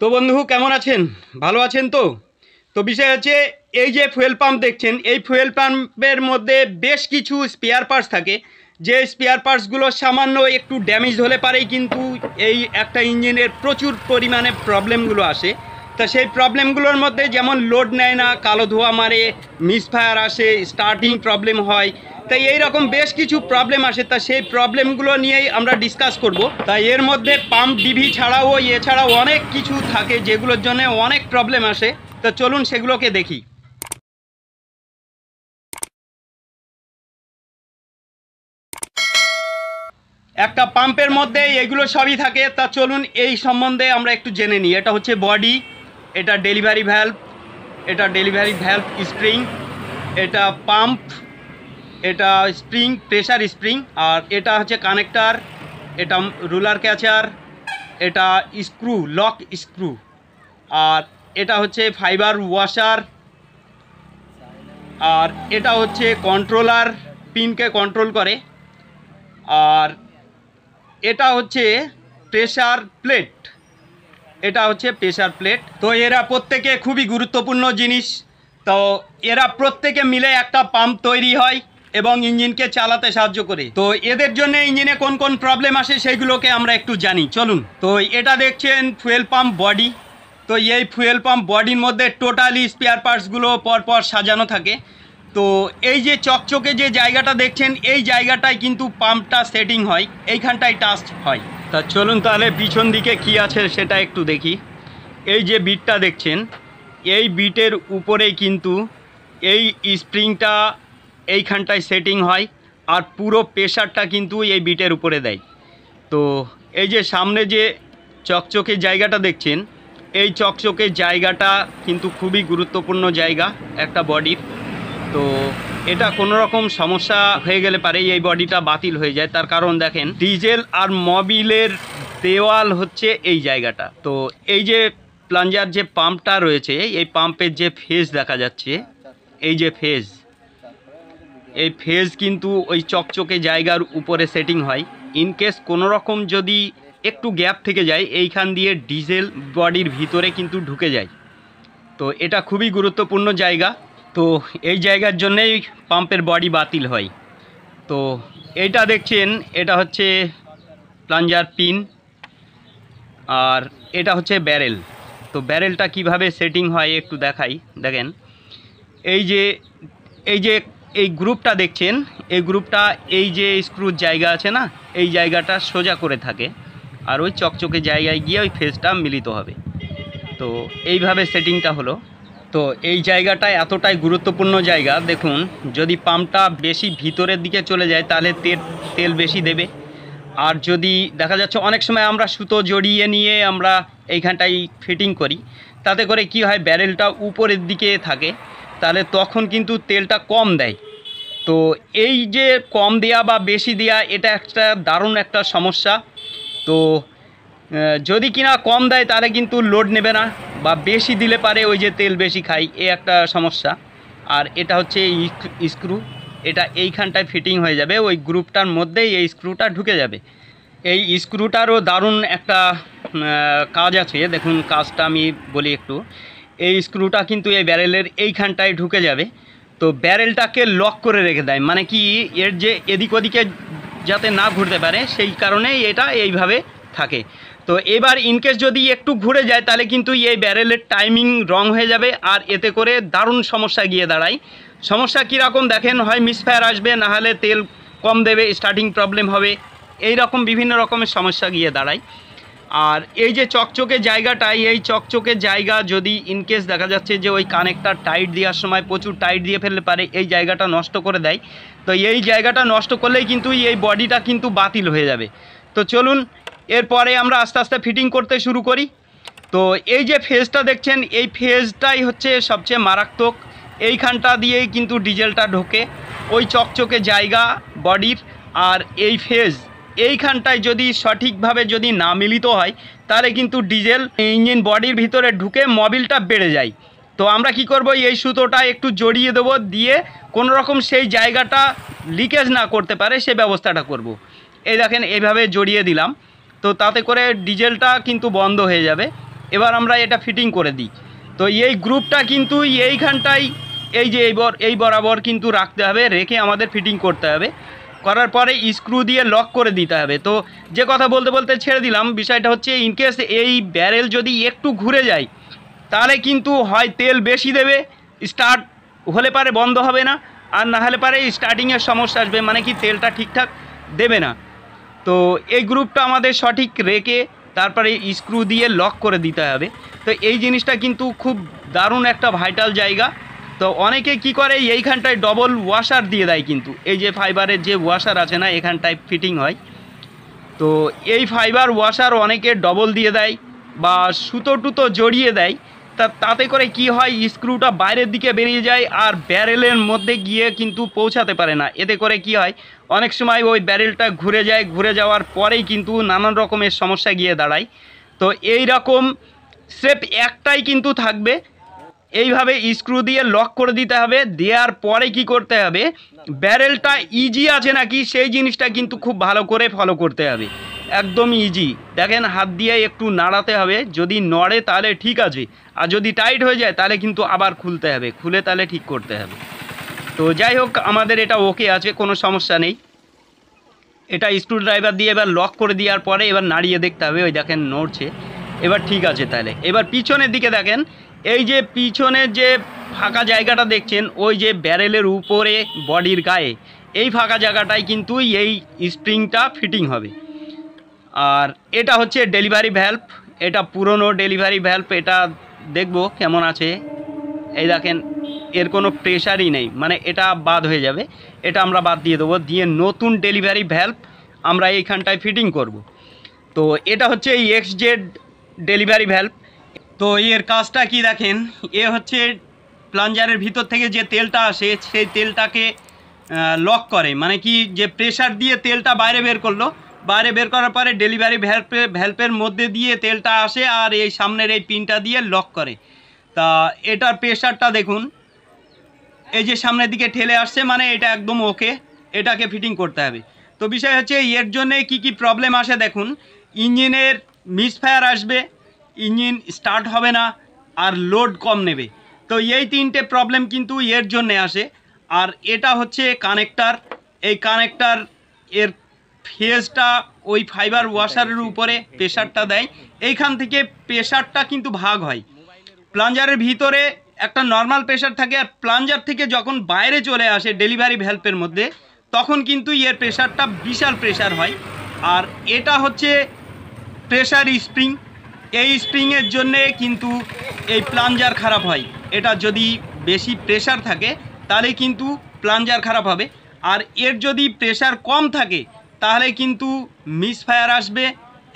তো বন্ধু কেমন আছেন? ভালো আছেন তো? তো বিষয় হচ্ছে এই যে ফুয়েল পাম্প দেখছেন, এই ফুয়েল পাম্পের মধ্যে বেশ কিছু স্পেয়ার পার্টস থাকে। যে স্পেয়ার পার্টসগুলো সামান্য একটু ড্যামেজ হলে পারেই কিন্তু এই একটা ইঞ্জিনের প্রচুর পরিমাণে প্রবলেমগুলো আসে। তা সেই প্রবলেমগুলোর মধ্যে যেমন লোড নেয় না, কালো ধোঁয়া মারে, মিসফায়ার আসে, স্টার্টিং প্রবলেম হয়। তাই এই রকম বেশ কিছু প্রবলেম আসে। তা সেই প্রবলেমগুলো নিয়েই আমরা ডিসকাস করব। তাই এর মধ্যে পাম্প ডিভি ছাড়াও এছাড়াও অনেক কিছু থাকে যেগুলোর জন্য অনেক প্রবলেম আসে। তো চলুন সেগুলোকে দেখি। একটা পাম্পের মধ্যে এগুলো সবই থাকে। তা চলুন এই সম্বন্ধে আমরা একটু জেনে নিই। এটা হচ্ছে বডি, এটা ডেলিভারি ভ্যালভ, এটা ডেলিভারি ভ্যালভ স্প্রিং, এটা পাম্প, এটা স্প্রিং, প্রেসার স্প্রিং, আর এটা হচ্ছে কানেক্টার, এটা রুলার ক্যাচার, এটা স্ক্রু, লক স্ক্রু, আর এটা হচ্ছে ফাইবার ওয়াশার, আর এটা হচ্ছে কন্ট্রোলার, পিনকে কন্ট্রোল করে, আর এটা হচ্ছে প্রেসার প্লেট, এটা হচ্ছে প্রেসার প্লেট। তো এরা প্রত্যেকে খুবই গুরুত্বপূর্ণ জিনিস। তো এরা প্রত্যেকে মিলে একটা পাম্প তৈরি হয় এবং ইঞ্জিনকে চালাতে সাহায্য করে। তো এদের জন্য ইঞ্জিনে কোন কোন প্রবলেম আসে সেগুলোকে আমরা একটু জানি, চলুন। তো এটা দেখছেন ফুয়েল পাম্প বডি। তো এই ফুয়েল পাম্প বডির মধ্যে টোটালি স্পেয়ার পার্টসগুলো পরপর সাজানো থাকে। তো এই যে চকচকে যে জায়গাটা দেখছেন, এই জায়গাটায় কিন্তু পাম্পটা সেটিং হয়, এইখানটায় টাচ হয়। তা চলুন তাহলে পিছন দিকে কি আছে সেটা একটু দেখি। এই যে বিটটা দেখছেন, এই বিটের উপরেই কিন্তু এই স্প্রিংটা এইখানটায় সেটিং হয়, আর পুরো প্রেশারটা কিন্তু এই বিটের উপরে দেয়। তো এই যে সামনে যে চকচকে জায়গাটা দেখছেন, এই চকচকে জায়গাটা কিন্তু খুবই গুরুত্বপূর্ণ জায়গা একটা বডির। তো এটা কোনো রকম সমস্যা হয়ে গেলে পারে এই বডিটা বাতিল হয়ে যায়। তার কারণ দেখেন, ডিজেল আর মোবিলের দেওয়াল হচ্ছে এই জায়গাটা। তো এই যে প্লাঞ্জার যে পাম্পটা রয়েছে, এই পাম্পের যে ফেজ দেখা যাচ্ছে, এই যে ফেজ, এই ফেজ কিন্তু ওই চকচকে জায়গার উপরে সেটিং হয়। ইনকেস কোনো রকম যদি একটু গ্যাপ থেকে যায়, এইখান দিয়ে ডিজেল বডির ভিতরে কিন্তু ঢুকে যায়। তো এটা খুবই গুরুত্বপূর্ণ জায়গা। তো এই জায়গার জন্যেই পাম্পের বডি বাতিল হয়। তো এইটা দেখছেন, এটা হচ্ছে প্লাঞ্জার পিন, আর এটা হচ্ছে ব্যারেল। তো ব্যারেলটা কিভাবে সেটিং হয় একটু দেখাই। দেখেন, এই যে এই যে এই গ্রুপটা দেখছেন, এই গ্রুপটা এই যে স্ক্রুর জায়গা আছে না, এই জায়গাটা সোজা করে থাকে, আর ওই চকচকে জায়গায় গিয়ে ওই ফেজটা মিলিত হবে। তো এইভাবে সেটিংটা হলো। তো এই জায়গাটা এতটাই গুরুত্বপূর্ণ জায়গা। দেখুন, যদি পাম্পটা বেশি ভিতরের দিকে চলে যায় তাহলে তেল বেশি দেবে। আর যদি দেখা যাচ্ছে অনেক সময় আমরা সুতো জড়িয়ে নিয়ে আমরা এইখানটায় ফিটিং করি, তাতে করে কি হয়, ব্যারেলটা উপরের দিকে থাকে, তাহলে তখন কিন্তু তেলটা কম দেয়। তো এই যে কম দেয়া বা বেশি দেয়া, এটা একটা দারুণ একটা সমস্যা। তো যদি কিনা কম দেয় তাহলে কিন্তু লোড নেবে না, বা বেশি দিলে পারে ওই যে তেল বেশি খাই, এ একটা সমস্যা। আর এটা হচ্ছে স্ক্রু, এটা এইখানটায় ফিটিং হয়ে যাবে, ওই গ্রুপটার মধ্যেই এই স্ক্রুটা ঢুকে যাবে। এই স্ক্রুটারও দারুণ একটা কাজ আছে। দেখুন কাজটা আমি বলি একটু। এই স্ক্রুটা কিন্তু এই ব্যারেলের এইখানটায় ঢুকে যাবে। তো ব্যারেলটাকে লক করে রেখে দেয়, মানে কি, এর যে এদিক ওদিকে যাতে না ঘুরতে পারে সেই কারণেই এটা এইভাবে থাকে। তো এবার ইনকেস যদি একটু ঘুরে যায় তাহলে কিন্তু এই ব্যারেলের টাইমিং রং হয়ে যাবে, আর এতে করে দারুণ সমস্যা গিয়ে দাঁড়ায়। সমস্যা কীরকম দেখেন, হয় মিসফায়ার আসবে, না হলে তেল কম দেবে, স্টার্টিং প্রবলেম হবে, এই রকম বিভিন্ন রকমের সমস্যা গিয়ে দাঁড়ায়। আর এই যে চকচকে জায়গাটাই, এই চকচকে জায়গা যদি ইনকেস দেখা যাচ্ছে যে ওই কানেক্টার টাইট দেওয়ার সময় প্রচুর টাইট দিয়ে ফেললে পারে এই জায়গাটা নষ্ট করে দেয়। তো এই জায়গাটা নষ্ট করলেই কিন্তু এই বডিটা কিন্তু বাতিল হয়ে যাবে। তো চলুন এরপরে আমরা আস্তে আস্তে ফিটিং করতে শুরু করি। তো এই যে ফেজটা দেখছেন, এই ফেজটাই হচ্ছে সবচেয়ে মারাত্মক। এইখানটা দিয়েই কিন্তু ডিজেলটা ঢোকে, ওই চকচকে জায়গা বডির। আর এই ফেজ এইখানটায় যদি সঠিকভাবে যদি না মিলিত হয় তাহলে কিন্তু ডিজেল ইঞ্জিন বডির ভিতরে ঢুকে মোবিলটা বেড়ে যায়। তো আমরা কি করব, এই সুতোটা একটু জড়িয়ে দেবো, দিয়ে কোনো রকম সেই জায়গাটা লিকেজ না করতে পারে সে ব্যবস্থাটা করব। এই দেখেন এইভাবে জড়িয়ে দিলাম, তো তাতে করে ডিজেলটা কিন্তু বন্ধ হয়ে যাবে। এবার আমরা এটা ফিটিং করে দিই। তো এই গ্রুপটা কিন্তু এইখানটাই এই যে এই বরাবর কিন্তু রাখতে হবে, রেখে আমাদের ফিটিং করতে হবে। করার পরে স্ক্রু দিয়ে লক করে দিতে হবে। তো যে কথা বলতে বলতে ছেড়ে দিলাম, বিষয়টা হচ্ছে ইনকেস এই ব্যারেল যদি একটু ঘুরে যায় তাহলে কিন্তু হয় তেল বেশি দেবে, স্টার্ট হলে পারে বন্ধ হবে না, আর না হলে পারে স্টার্টিংয়ের সমস্যা আসবে, মানে কি তেলটা ঠিকঠাক দেবে না। তো এই গ্রুপটা আমাদের সঠিক রেখে তারপরে স্ক্রু দিয়ে লক করে দিতে হবে। তো এই জিনিসটা কিন্তু খুব দারুণ একটা ভাইটাল জায়গা। তো অনেকে কি করে এইখানটায় ডবল ওয়াশার দিয়ে দেয়, কিন্তু এই যে ফাইবারের যে ওয়াশার আছে না, এখানটায় ফিটিং হয়। তো এই ফাইবার ওয়াশার অনেকে ডবল দিয়ে দেয় বা সুতো টুতো জড়িয়ে দেয়। তাতে করে কি হয়, স্ক্রুটা বাইরের দিকে বেরিয়ে যায় আর ব্যারেলের মধ্যে গিয়ে কিন্তু পৌঁছাতে পারে না। এতে করে কি হয়, অনেক সময় ওই ব্যারেলটা ঘুরে যায়, ঘুরে যাওয়ার পরেই কিন্তু নানান রকমের সমস্যা গিয়ে দাঁড়ায়। তো এই রকম স্টেপ একটাই কিন্তু থাকবে, এইভাবে স্ক্রু দিয়ে লক করে দিতে হবে। দেওয়ার পরে কি করতে হবে, ব্যারেলটা ইজি আছে নাকি সেই জিনিসটা কিন্তু খুব ভালো করে ফলো করতে হবে। একদম ইজি, দেখেন হাত দিয়ে একটু নাড়াতে হবে, যদি নড়ে তাহলে ঠিক আছে, আর যদি টাইট হয়ে যায় তাহলে কিন্তু আবার খুলতে হবে, খুলে তাহলে ঠিক করতে হবে। তো যাই হোক, আমাদের এটা ওকে আছে, কোনো সমস্যা নেই। এটা স্ক্রু ড্রাইভার দিয়ে এবার লক করে দেওয়ার পরে এবার নাড়িয়ে দেখতে হবে, ওই দেখেন নড়ছে, এবার ঠিক আছে। তাহলে এবার পিছনের দিকে দেখেন, এই যে পিছনের যে ফাঁকা জায়গাটা দেখছেন, ওই যে ব্যারেলের উপরে বডির গায়ে এই ফাঁকা জায়গাটায় কিন্তু এই স্প্রিংটা ফিটিং হবে। আর এটা হচ্ছে ডেলিভারি ভ্যালভ, এটা পুরনো ডেলিভারি ভ্যালভ, এটা দেখব কেমন আছে। এই দেখেন এর কোনো প্রেশারই নেই, মানে এটা বাদ হয়ে যাবে, এটা আমরা বাদ দিয়ে দেবো, দিয়ে নতুন ডেলিভারি ভ্যালভ আমরা এইখানটায় ফিটিং করব। তো এটা হচ্ছে এই XZ ডেলিভারি ভ্যালভ। তো এর কাজটা কি দেখেন, এ হচ্ছে প্লাঞ্জারের ভিতর থেকে যে তেলটা আসে সেই তেলটাকে লক করে, মানে কি যে প্রেশার দিয়ে তেলটা বাইরে বের করলো, বাইরে বের করার পরে ডেলিভারি ভ্যালভের মধ্যে দিয়ে তেলটা আসে আর এই সামনের এই পিনটা দিয়ে লক করে। তা এটার প্রেশারটা দেখুন, এই যে সামনের দিকে ঠেলে আসছে, মানে এটা একদম ওকে, এটাকে ফিটিং করতে হবে। তো বিষয় হচ্ছে এর জন্যে কি কি প্রবলেম আসে দেখুন, ইঞ্জিনের মিসফায়ার আসবে, ইঞ্জিন স্টার্ট হবে না, আর লোড কম নেবে। তো এই তিনটে প্রবলেম কিন্তু এর জন্যে আসে। আর এটা হচ্ছে কানেক্টার, এই কানেক্টার এর ফেজটা ওই ফাইবার ওয়াশারের উপরে প্রেশারটা দেয়, এইখান থেকে প্রেশারটা কিন্তু ভাগ হয়। প্লাঞ্জারের ভিতরে একটা নর্মাল প্রেশার থাকে, আর প্লাঞ্জার থেকে যখন বাইরে চলে আসে ডেলিভারি ভ্যালভের মধ্যে, তখন কিন্তু এর প্রেশারটা বিশাল প্রেশার হয়। আর এটা হচ্ছে প্রেশার স্প্রিং, এই স্প্রিংয়ের জন্যে কিন্তু এই প্লাঞ্জার খারাপ হয়। এটা যদি বেশি প্রেশার থাকে তাহলে কিন্তু প্লাঞ্জার খারাপ হবে, আর এর যদি প্রেশার কম থাকে তাহলে কিন্তু মিসফায়ার আসবে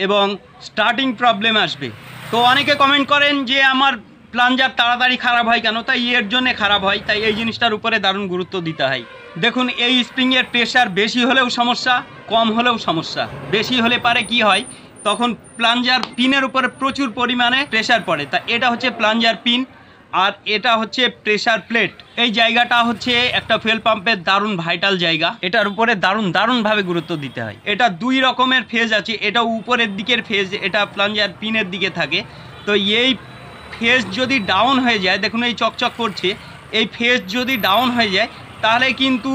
এবং স্টার্টিং প্রবলেম আসবে। তো অনেকে কমেন্ট করেন যে আমার প্লাঞ্জার তাড়াতাড়ি খারাপ হয় কেন, তাই এর জন্যে খারাপ হয়, তাই এই জিনিসটার উপরে দারুণ গুরুত্ব দিতে হয়। দেখুন এই স্প্রিংয়ের প্রেশার বেশি হলেও সমস্যা, কম হলেও সমস্যা। বেশি হলে পারে কি হয়, তখন প্লাঞ্জার পিনের উপরে প্রচুর পরিমাণে প্রেশার পড়ে। তা এটা হচ্ছে প্লাঞ্জার পিন, আর এটা হচ্ছে প্রেশার প্লেট। এই জায়গাটা হচ্ছে একটা ফুয়েল পাম্পের দারুণ ভাইটাল জায়গা, এটার উপরে দারুণভাবে গুরুত্ব দিতে হয়। এটা দুই রকমের ফেজ আছে, এটা উপরের দিকের ফেজ, এটা প্লাঞ্জার পিনের দিকে থাকে। তো এই ফেজ যদি ডাউন হয়ে যায়, দেখুন এই চকচক করছে, এই ফেজ যদি ডাউন হয়ে যায় তাহলে কিন্তু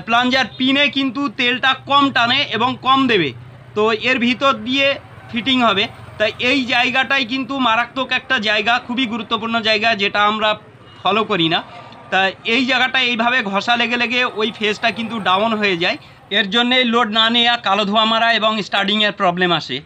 প্লাঞ্জার পিনে কিন্তু তেলটা কম টানে এবং কম দেবে, তো এর ভিতর দিয়ে ফিটিং হবে। তাই এই জায়গাটাই কিন্তু মারাত্মক একটা জায়গা, খুবই গুরুত্বপূর্ণ জায়গা, যেটা আমরা ফলো করি না। তা এই জায়গাটা এইভাবে ঘষা লেগে লেগে ওই ফেজটা কিন্তু ডাউন হয়ে যায়, এর জন্যে লোড না নেওয়া, কালো ধোঁয়া মারা এবং স্টার্টিংয়ের প্রবলেম আসে।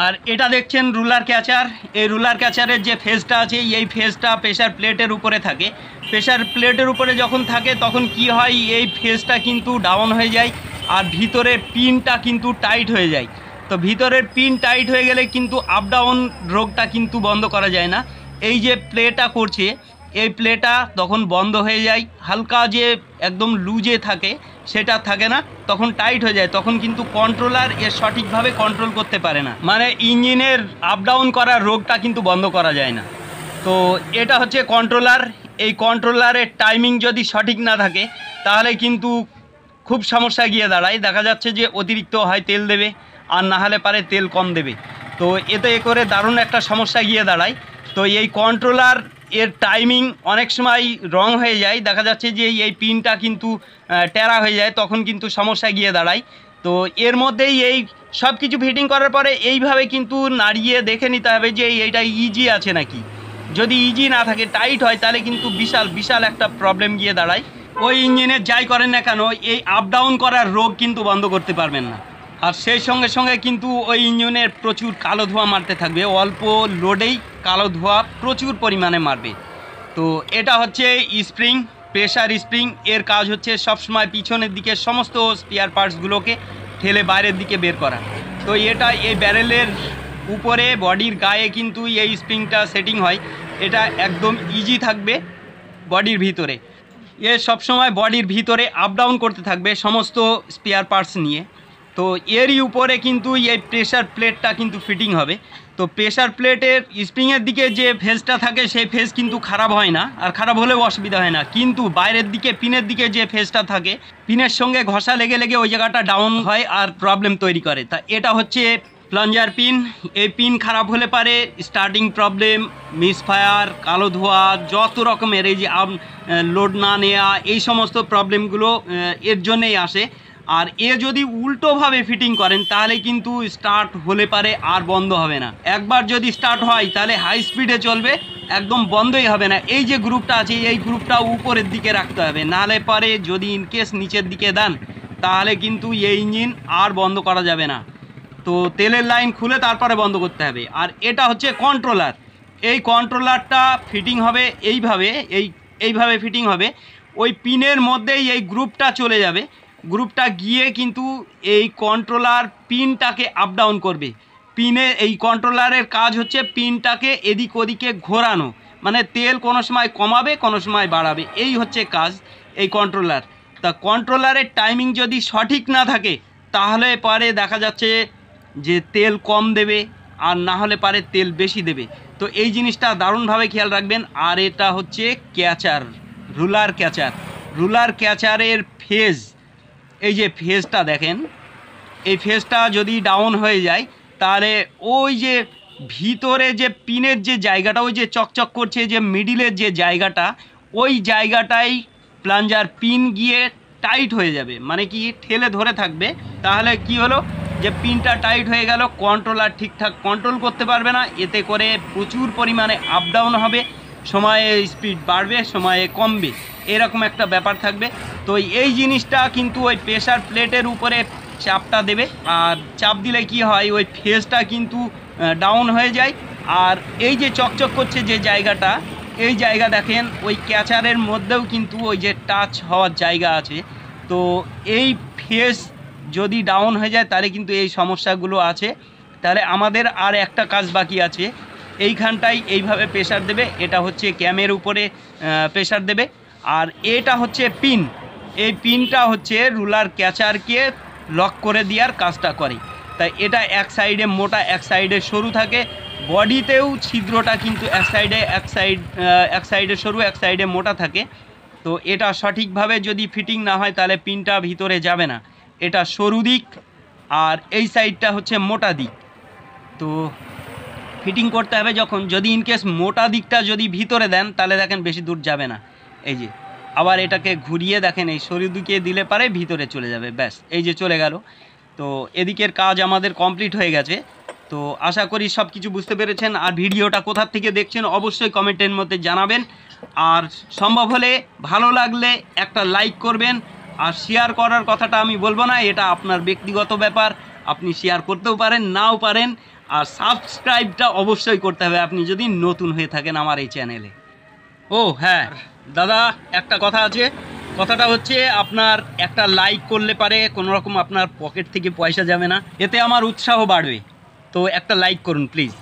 আর এটা দেখছেন রুলার ক্যাচার, এই রুলার ক্যাচারের যে ফেজটা আছে এই ফেজটা প্রেশার প্লেটের উপরে থাকে। প্রেশার প্লেটের উপরে যখন থাকে তখন কি হয়, এই ফেজটা কিন্তু ডাউন হয়ে যায় আর ভিতরের পিনটা কিন্তু টাইট হয়ে যায়। তো ভিতরের পিন টাইট হয়ে গেলে কিন্তু আপ ডাউন রোগটা কিন্তু বন্ধ করা যায় না। এই যে প্লেটা করছে এই প্লেটা তখন বন্ধ হয়ে যায়, হালকা যে একদম লুজে থাকে সেটা থাকে না, তখন টাইট হয়ে যায়, তখন কিন্তু কন্ট্রোলার এর সঠিকভাবে কন্ট্রোল করতে পারে না, মানে ইঞ্জিনের আপ ডাউন করার রোগটা কিন্তু বন্ধ করা যায় না। তো এটা হচ্ছে কন্ট্রোলার, এই কন্ট্রোলারের টাইমিং যদি সঠিক না থাকে তাহলে কিন্তু খুব সমস্যা গিয়ে দাঁড়ায়। দেখা যাচ্ছে যে অতিরিক্ত হয় তেল দেবে, আর না হলে পারে তেল কম দেবে। তো এতে করে দারুণ একটা সমস্যা গিয়ে দাঁড়ায়। তো এই কন্ট্রোলার এর টাইমিং অনেক সময় রং হয়ে যায়, দেখা যাচ্ছে যে এই পিনটা কিন্তু টেরা হয়ে যায়, তখন কিন্তু সমস্যা গিয়ে দাঁড়ায়। তো এর মধ্যেই এই সব কিছু ফিটিং করার পরে এইভাবে কিন্তু নাড়িয়ে দেখে নিতে হবে যে এইটা ইজি আছে নাকি। যদি ইজি না থাকে, টাইট হয়, তাহলে কিন্তু বিশাল বিশাল একটা প্রবলেম গিয়ে দাঁড়ায়। ওই ইঞ্জিনের যাই করেন না কেন, এই আপ ডাউন করার রোগ কিন্তু বন্ধ করতে পারবেন না। আর সেই সঙ্গে সঙ্গে কিন্তু ওই ইঞ্জিনের প্রচুর কালো ধোঁয়া মারতে থাকবে, অল্প লোডেই কালো ধোঁয়া প্রচুর পরিমাণে মারবে। তো এটা হচ্ছে স্প্রিং, প্রেশার স্প্রিং। এর কাজ হচ্ছে সবসময় পিছনের দিকে সমস্ত স্পেয়ার পার্টসগুলোকে ঠেলে বাইরের দিকে বের করা। তো এটা এই ব্যারেলের উপরে বডির গায়ে কিন্তু এই স্প্রিংটা সেটিং হয়। এটা একদম ইজি থাকবে বডির ভিতরে। এ সবসময় বডির ভিতরে আপ ডাউন করতে থাকবে সমস্ত স্পেয়ার পার্টস নিয়ে। তো এরই উপরে কিন্তু এই প্রেশার প্লেটটা কিন্তু ফিটিং হবে। তো প্রেশার প্লেটের স্প্রিংয়ের দিকে যে ফেজটা থাকে সেই ফেজ কিন্তু খারাপ হয় না, আর খারাপ হলেও অসুবিধা হয় না। কিন্তু বাইরের দিকে পিনের দিকে যে ফেজটা থাকে, পিনের সঙ্গে ঘষা লেগে লেগে ওই জায়গাটা ডাউন হয় আর প্রবলেম তৈরি করে। তা এটা হচ্ছে প্লাঞ্জার পিন। এই পিন খারাপ হলে পারে স্টার্টিং প্রবলেম, মিসফায়ার, কালো ধোয়া, যত রকমের এই যে লোড না নেওয়া, এই সমস্ত প্রবলেমগুলো এর জন্যেই আসে। আর এ যদি উল্টোভাবে ফিটিং করেন তাহলে কিন্তু স্টার্ট হলে পারে আর বন্ধ হবে না। একবার যদি স্টার্ট হয় তাহলে হাই স্পিডে চলবে, একদম বন্ধই হবে না। এই যে গ্রুপটা আছে, এই গ্রুপটা উপরের দিকে রাখতে হবে, নাহলে পারে যদি ইনকেস নিচের দিকে দেন তাহলে কিন্তু এই ইঞ্জিন আর বন্ধ করা যাবে না। তো তেলের লাইন খুলে তারপরে বন্ধ করতে হবে। আর এটা হচ্ছে কন্ট্রোলার। এই কন্ট্রোলারটা ফিটিং হবে এইভাবে ফিটিং হবে। ওই পিনের মধ্যেই এই গ্রুপটা চলে যাবে, গ্রুপটা গিয়ে কিন্তু এই কন্ট্রোলার পিনটাকে আপ ডাউন করবে। পিনে এই কন্ট্রোলারের কাজ হচ্ছে পিনটাকে এদিক ওদিকে ঘোরানো, মানে তেল কোনো সময় কমাবে কোনো সময় বাড়াবে, এই হচ্ছে কাজ এই কন্ট্রোলার। তা কন্ট্রোলারের টাইমিং যদি সঠিক না থাকে তাহলে পারে দেখা যাচ্ছে যে তেল কম দেবে, আর না হলে পারে তেল বেশি দেবে। তো এই জিনিসটা দারুণভাবে খেয়াল রাখবেন। আর এটা হচ্ছে ক্যাচার, রুলার ক্যাচার। রুলার ক্যাচারের ফেজ, এই যে ফেজটা দেখেন, এই ফেজটা যদি ডাউন হয়ে যায় তাহলে ওই যে ভিতরে যে পিনের যে জায়গাটা, ওই যে চকচক করছে যে মিডিলের যে জায়গাটা, ওই জায়গাটাই প্লাঞ্জার পিন গিয়ে টাইট হয়ে যাবে, মানে কি ঠেলে ধরে থাকবে। তাহলে কি হলো যে পিনটা টাইট হয়ে গেল, কন্ট্রোলার ঠিকঠাক কন্ট্রোল করতে পারবে না। এতে করে প্রচুর পরিমাণে আপ ডাউন হবে, সময়ে স্পিড বাড়বে, সময়ে কমবে, এরকম একটা ব্যাপার থাকবে। তো এই জিনিসটা কিন্তু ওই প্রেশার প্লেটের উপরে চাপটা দেবে, আর চাপ দিলে কি হয় ওই ফেজটা কিন্তু ডাউন হয়ে যায়। আর এই যে চকচক করছে যে জায়গাটা, এই জায়গা দেখেন ওই ক্যাচারের মধ্যেও কিন্তু ওই যে টাচ হওয়ার জায়গা আছে। তো এই ফেজ যদি ডাউন হয়ে যায় তাহলে কিন্তু এই সমস্যাগুলো আছে। তাহলে আমাদের আর একটা কাজ বাকি আছে, এইখানটায় এইভাবে প্রেশার দেবে, এটা হচ্ছে ক্যামের উপরে প্রেশার দেবে। আর এটা হচ্ছে পিন, এই পিনটা হচ্ছে রুলার ক্যাচারকে লক করে দেওয়ার কাজটা করে। তাই এটা এক সাইডে মোটা এক সাইডে সরু থাকে, বডিতেও ছিদ্রটা কিন্তু এক সাইডে সরু এক সাইডে মোটা থাকে। তো এটা সঠিকভাবে যদি ফিটিং না হয় তাহলে পিনটা ভিতরে যাবে না। এটা সরু দিক আর এই সাইডটা হচ্ছে মোটা দিক। তো ফিটিং করতে হবে যখন, যদি ইনকেস মোটা দিকটা যদি ভিতরে দেন তাহলে দেখেন বেশি দূর যাবে না। এই যে আবার এটাকে ঘুরিয়ে দেখেন, এই সরু দিকে দিলে পারে ভিতরে চলে যাবে, ব্যাস এই যে চলে গেল। তো এদিকের কাজ আমাদের কমপ্লিট হয়ে গেছে। তো আশা করি সব কিছু বুঝতে পেরেছেন। আর ভিডিওটা কোথা থেকে দেখছেন অবশ্যই কমেন্টের মধ্যে জানাবেন। আর সম্ভব হলে ভালো লাগলে একটা লাইক করবেন। আর শেয়ার করার কথাটা আমি বলবো না, এটা আপনার ব্যক্তিগত ব্যাপার, আপনি শেয়ার করতেও পারেন নাও পারেন। আর সাবস্ক্রাইবটা অবশ্যই করতে হবে আপনি যদি নতুন হয়ে থাকেন আমার এই চ্যানেলে। ও হ্যাঁ দাদা, একটা কথা আছে, কথাটা হচ্ছে আপনার একটা লাইক করলে পারে কোনো রকম আপনার পকেট থেকে পয়সা যাবে না, এতে আমার উৎসাহ বাড়বে। তো একটা লাইক করুন প্লিজ।